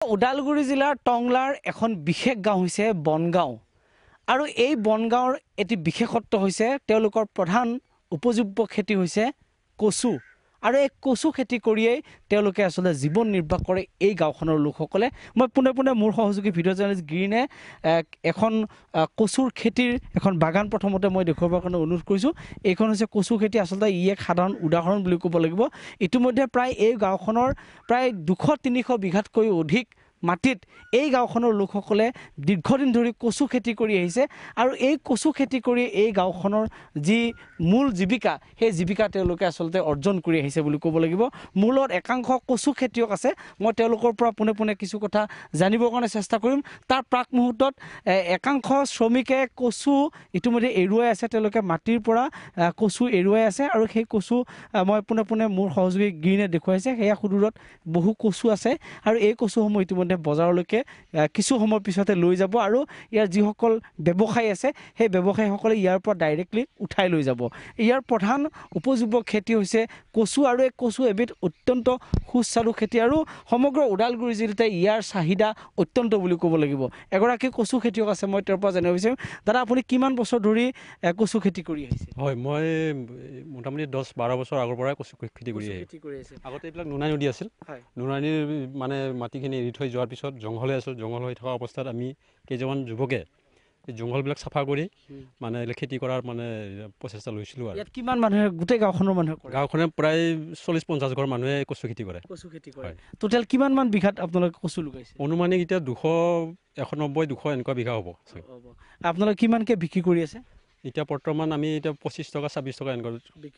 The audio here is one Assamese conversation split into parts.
ওদালগুৰি জিলাৰ টংলাৰ এখন বিশেষ গাঁও হৈছে বনগাঁও আৰু এই বনগাঁৱৰ এটি বিশেষত্ব হৈছে তেওঁলোকৰ প্ৰধান উপযোগ্য খেতি হৈছে কচু আৰু এই কচু খেতি কৰিয়েই তেওঁলোকে আসলে জীৱন নিৰ্বাহ কৰে এই গাঁওখনৰ লোকসকলে। মই পুনে পুনে মোৰ সহযোগী ভিডিঅ' জাৰ্নেলিষ্ট গ্ৰীনে এখন কচুৰ খেতিৰ এখন বাগান প্ৰথমতে মই দেখুৱাবৰ কাৰণে অনুৰোধ কৰিছোঁ। এইখন হৈছে কচু খেতি, আচলতে ই এক সাধাৰণ উদাহৰণ বুলি ক'ব লাগিব। ইতিমধ্যে প্ৰায় এই গাঁওখনৰ প্ৰায় 200-300 বিঘাতকৈ অধিক মাটিত এই গাঁওখনৰ লোকসকলে দীৰ্ঘদিন ধৰি কচু খেতি কৰি আহিছে আৰু এই কচু খেতি কৰি এই গাঁওখনৰ যি মূল জীৱিকা সেই জীৱিকা তেওঁলোকে আচলতে অৰ্জন কৰি আহিছে বুলি ক'ব লাগিব। মূলত একাংশ কচু খেতিয়ক আছে, মই তেওঁলোকৰ পৰা পোনে পোনে কিছু কথা জানিবৰ কাৰণে চেষ্টা কৰিম। তাৰ প্ৰাক মুহূৰ্তত একাংশ শ্ৰমিকে কচু ইতিমধ্যে এৰুৱাই আছে, তেওঁলোকে মাটিৰ পৰা কচু এৰুৱাই আছে আৰু সেই কচু মই পোনে পোনে মোৰ সহযোগী গ্ৰীনে দেখুৱাইছে। সেয়া সুদূৰত বহু কচু আছে আৰু এই কচুসমূহ ইতিমধ্যে বজাৰলৈকে কিছু সময়ৰ পিছতে লৈ যাব আৰু ইয়াৰ যিসকল ব্যৱসায়ী আছে সেই ব্যৱসায়ীসকলে ইয়াৰ পৰা ডাইৰেক্টলি উঠাই লৈ যাব। ইয়াৰ প্ৰধান উপযোগ্য খেতি হৈছে কচু আৰু এই কচু এবিধ অত্যন্ত সুস্বাদু খেতি আৰু সমগ্ৰ ওদালগুৰি জিলাতে ইয়াৰ চাহিদা অত্যন্ত বুলি ক'ব লাগিব। এগৰাকী কচু খেতিয়ক আছে, মই তেওঁৰ পৰা জানিব বিচাৰিম। দাদা, আপুনি কিমান বছৰ ধৰি কচু খেতি কৰি আহিছে? হয়, মই মোটামুটি 10-12 বছৰ আগৰ পৰাই কচু খেতি কৰি আহিছোঁ। আগতে এইবিলাক নুনাই নদী আছিল, নুনাইৰ মানে মাটিখিনি এৰি থৈ যোৱাৰ পিছত জংঘলে আছিল। জংঘল হৈ থকা অৱস্থাত আমি কেইজনমান যুৱকে এই জংঘলবিলাক চাফা কৰি মানে খেতি কৰাৰ মানে প্ৰচেষ্টা লৈছিলোঁ। আৰু ইয়াত কিমান মানুহে, গোটেই গাঁওখনৰ মানুহে কৰে? গাঁওখনে প্ৰায় 40-50 ঘৰ মানুহে কচু খেতি কৰে। কচু খেতি কৰে। টোটেল কিমান মান বিঘাত আপোনালোকে কচু লগাইছে? অনুমানিক এতিয়া 190-200 এনেকুৱা বিঘা হ'ব। আপোনালোকে কিমানকৈ বিক্ৰী কৰি আছে? এতিয়া বৰ্তমান আমি এতিয়া 25 টকা 26 টকা এনেকুৱা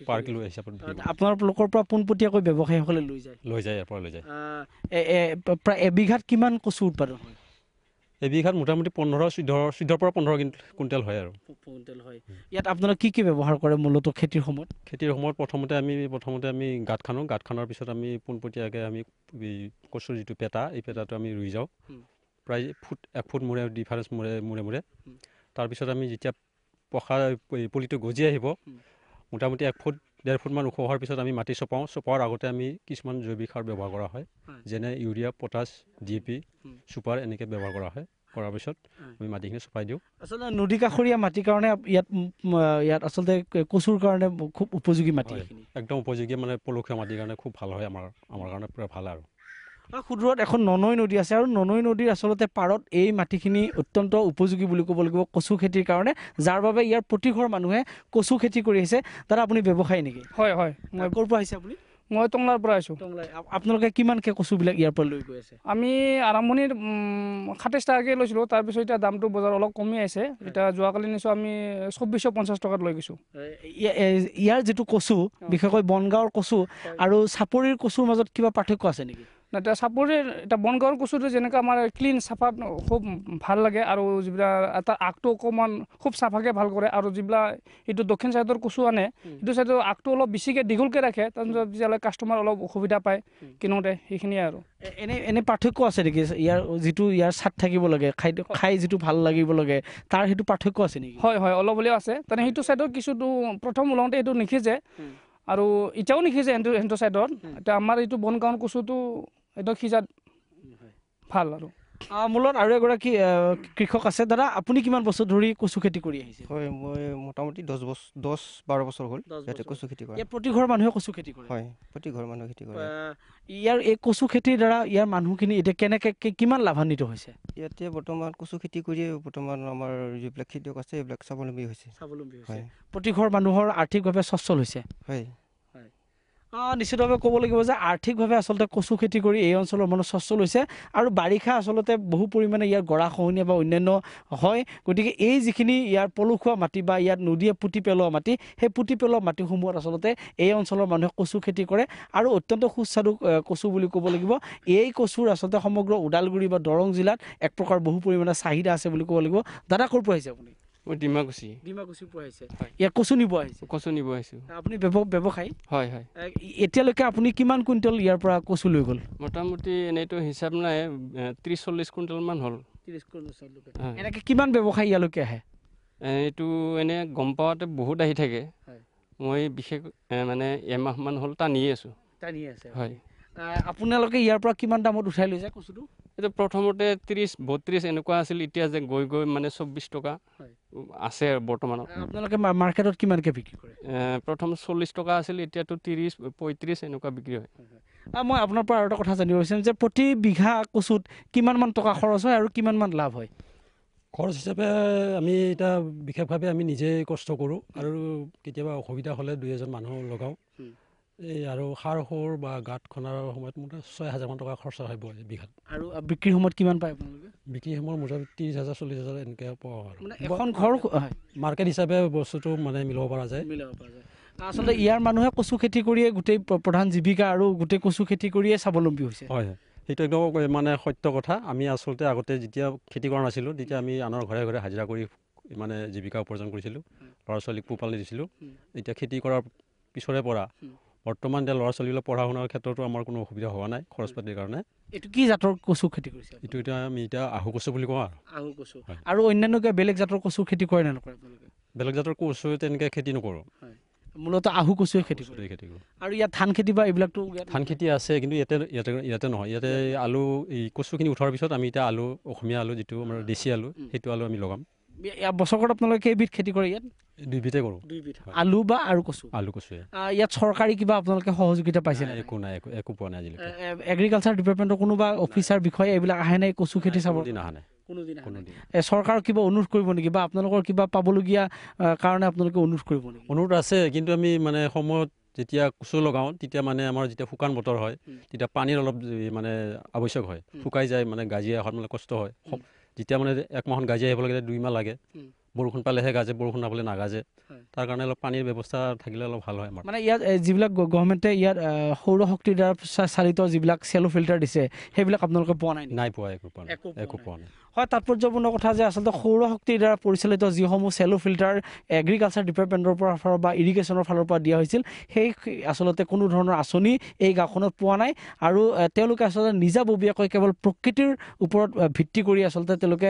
পাৰ কিলো হিচাপত আপোনালোকৰ পৰা পোনপটীয়াকৈ ব্যৱসায়ীসকলে লৈ যায়? ইয়াৰ পৰা লৈ যায়। প্ৰায় এবিঘাত কিমান কচু উৎপাদন হয়? এবিঘাত মোটামুটি 14 পৰা 15 কুইণ্টেল হয় আৰু হয়। ইয়াত আপোনালোকে কি কি ব্যৱহাৰ কৰে মূলত খেতিৰ সময়ত? প্ৰথমতে আমি গাঁত খানো। গাঁত খানাৰ পিছত আমি পোনপটীয়াকৈ আমি কচুৰ যিটো পেটা, এই পেটাটো আমি ৰুই যাওঁ প্ৰায় 1 ফুট মূৰে ডিফাৰেঞ্চ মূৰে। তাৰপিছত আমি যেতিয়া পকা পুলিটো গজি আহিব, মোটামুটি 1-1.5 ফুটমান ওখ হোৱাৰ পিছত আমি মাটি চপাওঁ। চপোৱাৰ আগতে আমি কিছুমান জৈৱিক সাৰ ব্যৱহাৰ কৰা হয়, যেনে ইউৰিয়া, পটাছ, DAP, ছুপাৰ এনেকৈ ব্যৱহাৰ কৰা হয়। কৰাৰ পিছত আমি মাটিখিনি চপাই দিওঁ। আচলতে নদী কাষৰীয়া মাটিৰ কাৰণে ইয়াত আচলতে কচুৰ কাৰণে খুব উপযোগী মাটি। একদম উপযোগী, মানে পলসুৱা মাটিৰ কাৰণে খুব ভাল হয়। আমাৰ কাৰণে পূৰা ভাল। আৰু সুদূৰত এখন ননৈ নদী আছে আৰু ননৈ নদীৰ আচলতে পাৰত এই মাটিখিনি অত্যন্ত উপযোগী বুলি ক'ব লাগিব কচু খেতিৰ কাৰণে, যাৰ বাবে ইয়াৰ প্ৰতিঘৰ মানুহে কচু খেতি কৰি আহিছে। দাদা, আপুনি ব্যৱসায়ী নেকি? হয় হয়। মই ক'ৰ পৰা আহিছে আপুনি? মই টংলাৰ পৰা আহিছোঁ। আপোনালোকে কিমানকৈ কচুবিলাক ইয়াৰ পৰা লৈ গৈ আছে? আমি আৰম্ভণিৰ 27 টাকাকৈ লৈছিলোঁ, তাৰপিছত এতিয়া দামটো বজাৰ অলপ কমি আহিছে। এতিয়া যোৱাকালি নিছোঁ আমি 2450 টকাত লৈ গৈছোঁ। ইয়াৰ যিটো কচু, বিশেষকৈ বনগাঁৱৰ কচু আৰু চাপৰিৰ কচুৰ মাজত কিবা পাৰ্থক্য আছে নেকি? এতিয়া চাপৰিৰ বনগাঁৱৰ কচুটো যেনেকৈ আমাৰ ক্লিন চাফাত খুব ভাল লাগে আৰু যিবিলাক এটা আগটো অকণমান খুব চাফাকৈ ভাল কৰে, আৰু যিবিলাক এইটো দক্ষিণ চাইডৰ কচু আনে সেইটো চাইডৰ আগটো অলপ বেছিকৈ দীঘলকৈ ৰাখে, তাৰপিছত তেতিয়াহ'লে কাষ্টমাৰ অলপ অসুবিধা পায় কিনোতে। সেইখিনিয়ে আৰু এনে পাৰ্থক্য আছে নেকি? ইয়াৰ চাট থাকিব লাগে, খাই যিটো ভাল লাগিব লাগে, তাৰ সেইটো পাৰ্থক্য আছে নেকি? হয় হয়, অলপ হ'লেও আছে। তাৰমানে সেইটো চাইডৰ কিছুটো প্ৰথম ওলাওঁতে এইটো নিখিজে আৰু এতিয়াও নিখিজে সেইটো চাইডত। এতিয়া আমাৰ এইটো বনগাঁৱৰ কচুটো এইটো সিজাত ভাল। আৰু মূলত আৰু এগৰাকী কৃষক আছে। দাদা, আপুনি কিমান বছৰ ধৰি কচু খেতি কৰি আহিছে? হয়, মই মোটামুটি 10-12 বছৰ হ'ল ইয়াতে কচু খেতি কৰা। প্ৰতিঘৰ মানুহে কচু খেতি কৰে? হয়, প্ৰতিঘৰ মানুহে খেতি কৰে। এই কচু খেতিৰ দ্বাৰা ইয়াৰ মানুহখিনি এতিয়া কিমান লাভান্বিত হৈছে? ইয়াতে বৰ্তমান কচু খেতি কৰিয়ে বৰ্তমান আমাৰ যিবিলাক খেতিয়ক আছে এইবিলাক স্বাৱলম্বী হৈছে। প্ৰতিঘৰ মানুহৰ আৰ্থিকভাৱে সচ্ছল হৈছে? হয়। নিশ্চিতভাৱে ক'ব লাগিব যে আৰ্থিকভাৱে আচলতে কচু খেতি কৰি এই অঞ্চলৰ মানুহ সচ্ছল হৈছে আৰু বাৰিষা আচলতে বহু পৰিমাণে ইয়াৰ গৰাখহনীয়া বা অন্যান্য হয়। গতিকে এই যিখিনি ইয়াৰ পলসুৱা মাটি বা ইয়াত নদীয়ে পুতি পেলোৱা মাটি, সেই পুতি পেলোৱা মাটিসমূহত আচলতে এই অঞ্চলৰ মানুহে কচু খেতি কৰে আৰু অত্যন্ত সুস্বাদু কচু বুলি ক'ব লাগিব। এই কচুৰ আচলতে সমগ্ৰ ওদালগুৰি বা দৰং জিলাত এক প্ৰকাৰ বহু পৰিমাণে চাহিদা আছে বুলি ক'ব লাগিব। দাদা, ক'ৰ পৰা আহিছে আপুনি? মই ডিমাকুচি পৰা আহিছে। ইয়াত কচু নিব আহিছে? কচু নিব আহিছোঁ। আপুনি ব্যৱসায়ী? হয় হয়। এতিয়ালৈকে আপুনি কিমান কুইণ্টেল ইয়াৰ পৰা কচু লৈ গ'ল? মোটামুটি এনেইতো হিচাপ নাই, 30-40 কুইণ্টেলমান হ'ল। 30 কুইণ্টেল। এনেকৈ কিমান ব্যৱসায়ী ইয়ালৈকে আহে? এইটো এনে গম পাওঁতে বহুত আহি থাকে। মই বিশেষ মানে এমাহমান হ'ল টানিয়ে আছোঁ। টানি আছে? হয়। আপোনালোকে ইয়াৰ পৰা কিমান দামত উঠাই লৈ যায় কচুটো এইটো প্ৰথমতে 30-32 এনেকুৱা আছিল এতিয়া যে গৈ গৈ মানে 24 টকা হয়। আছে বৰ্তমানত আপোনালোকে মাৰ্কেটত কিমানকৈ বিক্ৰী কৰে প্ৰথম 40 টকা আছিল এতিয়াতো 30-35 এনেকুৱা বিক্ৰী হয় মই আপোনাৰ পৰা আৰু এটা কথা জানিব বিচাৰিম যে প্ৰতি বিঘা কচুত কিমানমান টকা খৰচ হয় আৰু কিমানমান লাভ হয় খৰচ হিচাপে আমি এতিয়া বিশেষভাৱে আমি নিজেই কষ্ট কৰোঁ আৰু কেতিয়াবা অসুবিধা হ'লে 2-এজন মানুহ লগাওঁ এই আৰু সাৰ সুৰ বা গাঁত খন্দাৰ সময়ত মুঠতে 6,000 টকা খৰচা হয় বিঘাত আৰু বিক্ৰীৰ সময়ত কিমান পায় আপোনালোকে বিক্ৰী সময়ত মুঠতে 30,000-40,000 এনেকৈ পোৱা হয় মানে এখন ঘৰ মাৰ্কেট হিচাপে বস্তুটো মানে মিলাব পৰা যায় মিলাব পৰা যায় আচলতে ইয়াৰ মানুহে কচু খেতি কৰিয়ে গোটেই প্ৰধান জীৱিকা আৰু গোটেই কচু খেতি কৰিয়ে স্বাৱলম্বী হৈছে হয় সেইটো একদম মানে সত্য কথা আমি আচলতে আগতে যেতিয়া খেতি কৰা নাছিলোঁ তেতিয়া আমি আনৰ ঘৰে ঘৰে হাজিৰা কৰি মানে জীৱিকা উপাৰ্জন কৰিছিলোঁ ল'ৰা ছোৱালীক পোহপাল দিছিলোঁ এতিয়া খেতি কৰাৰ পিছৰে পৰা বৰ্তমান এতিয়া ল'ৰা ছোৱালীবিলাক পঢ়া শুনাৰ ক্ষেত্ৰতো আমাৰ কোনো অসুবিধা হোৱা নাই খৰচ পাতিৰ কাৰণে এইটো কি জাতৰ কচু খেতি কৰিছে এইটো এতিয়া আমি এতিয়া আহু কচু বুলি কওঁ আহু কচু আৰু অন্যান্য বেলেগ জাতৰ কচু খেতি কৰে নে নকৰে আপোনালোকে বেলেগ জাতৰ কচু তেনেকৈ খেতি নকৰোঁ মূলতঃ আহু কচুৱে খেতি কৰে খেতি কৰোঁ আৰু ইয়াত ধান খেতি বা এইবিলাকতো ধান খেতি আছে কিন্তু ইয়াতে নহয় ইয়াতে আলু এই কচুখিনি উঠোৱাৰ পিছত আমি এতিয়া আলু অসমীয়া আলু যিটো আমাৰ দেশী আলু সেইটো আলু আমি লগাম বছৰত আপোনালোকে কেইবিধ খেতি কৰে ইয়াত 2 বিধে কৰোঁ আলু বা আৰু কচু আলু কচুৱে ইয়াত চৰকাৰী কিবা আপোনালোকে সহযোগিতা পাইছে নে একো নাই একো পোৱা নাই আজিলৈকে এগ্ৰিকালচাৰ ডিপাৰ্টমেণ্টৰ কোনোবা অফিচাৰ বিষয়া এইবিলাক আহে নাই কচু খেতি চাব কোনোদিন অহা নাই চৰকাৰক কিবা অনুৰোধ কৰিব নেকি বা আপোনালোকৰ কিবা পাবলগীয়া কাৰণে আপোনালোকে অনুৰোধ কৰিব নেকি অনুৰোধ আছে কিন্তু আমি মানে সময়ত যেতিয়া কচু লগাওঁ তেতিয়া মানে আমাৰ যেতিয়া শুকান বতৰ হয় তেতিয়া পানীৰ অলপ মানে আৱশ্যক হয় শুকাই যায় মানে গাজি অহাত মানে কষ্ট হয় যেতিয়া মানে 1 মাহত গাজি আহিব লাগে 2 মাহ লাগে বৰষুণ পালেহে গাজে বৰষুণ নাপালে নাগাজে তাৰ কাৰণে অলপ পানীৰ ব্যৱস্থা থাকিলে অলপ ভাল হয় আমাৰ মানে ইয়াত যিবিলাক গভৰ্ণমেণ্টে ইয়াত সৌৰ শক্তিৰ দ্বাৰা চালিত যিবিলাক চেলো ফিল্টাৰ দিছে সেইবিলাক আপোনালোকে পোৱা নাই পোৱা একো পোৱা নাই হয় তাৎপৰ্যপূৰ্ণ কথা যে আচলতে সৌৰ শক্তিৰ দ্বাৰা পৰিচালিত যিসমূহ চেলো ফিল্টাৰ এগ্ৰিকালচাৰ ডিপাৰ্টমেণ্টৰ পৰা বা ইৰিগেশ্যনৰ ফালৰ পৰা দিয়া হৈছিল সেই আচলতে কোনো ধৰণৰ আঁচনি এই গাঁওখনত পোৱা নাই আৰু তেওঁলোকে আচলতে নিজাববীয়াকৈ কেৱল প্ৰকৃতিৰ ওপৰত ভিত্তি কৰি আচলতে তেওঁলোকে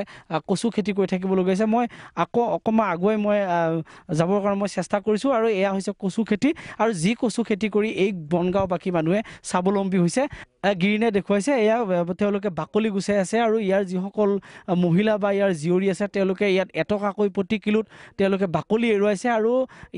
কচু খেতি কৰি থাকিবলগীয়া হৈছে মই আকৌ অকণমান আগুৱাই মই যাবৰ কাৰণে মই চেষ্টা কৰিছোঁ আৰু এয়া হৈছে কচু খেতি আৰু যি কচু খেতি কৰি এই বনগাঁওবাসী মানুহে স্বাৱলম্বী হৈছে গিৰিণে দেখুৱাইছে এয়া তেওঁলোকে বাকলি গুচাই আছে আৰু ইয়াৰ যিসকল মহিলা বা ইয়াৰ জীয়ৰী আছে তেওঁলোকে ইয়াত এটকাকৈ প্ৰতি কিলোত তেওঁলোকে বাকলি এৰুৱাইছে আৰু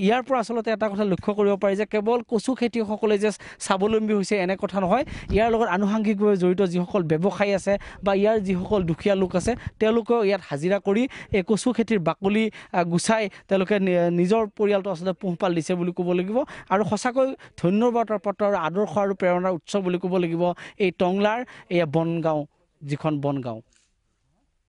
ইয়াৰ পৰা আচলতে এটা কথা লক্ষ্য কৰিব পাৰি যে কেৱল কচু খেতিয়কসকলে যে স্বাৱলম্বী হৈছে এনে কথা নহয় ইয়াৰ লগত আনুষংগিকভাৱে জড়িত যিসকল ব্যৱসায়ী আছে বা ইয়াৰ যিসকল দুখীয়া লোক আছে তেওঁলোকেও ইয়াত হাজিৰা কৰি এই কচু খেতিৰ বাকলি গুচাই তেওঁলোকে নিজৰ পৰিয়ালটো আচলতে পোহপাল দিছে বুলি ক'ব লাগিব আৰু সঁচাকৈ ধন্যবাদৰ পত্ৰ আৰু আদৰ্শ আৰু প্ৰেৰণাৰ উৎস বুলি ক'ব লাগিব এই টংলাৰ এই বনগাঁও যিখন বনগাঁও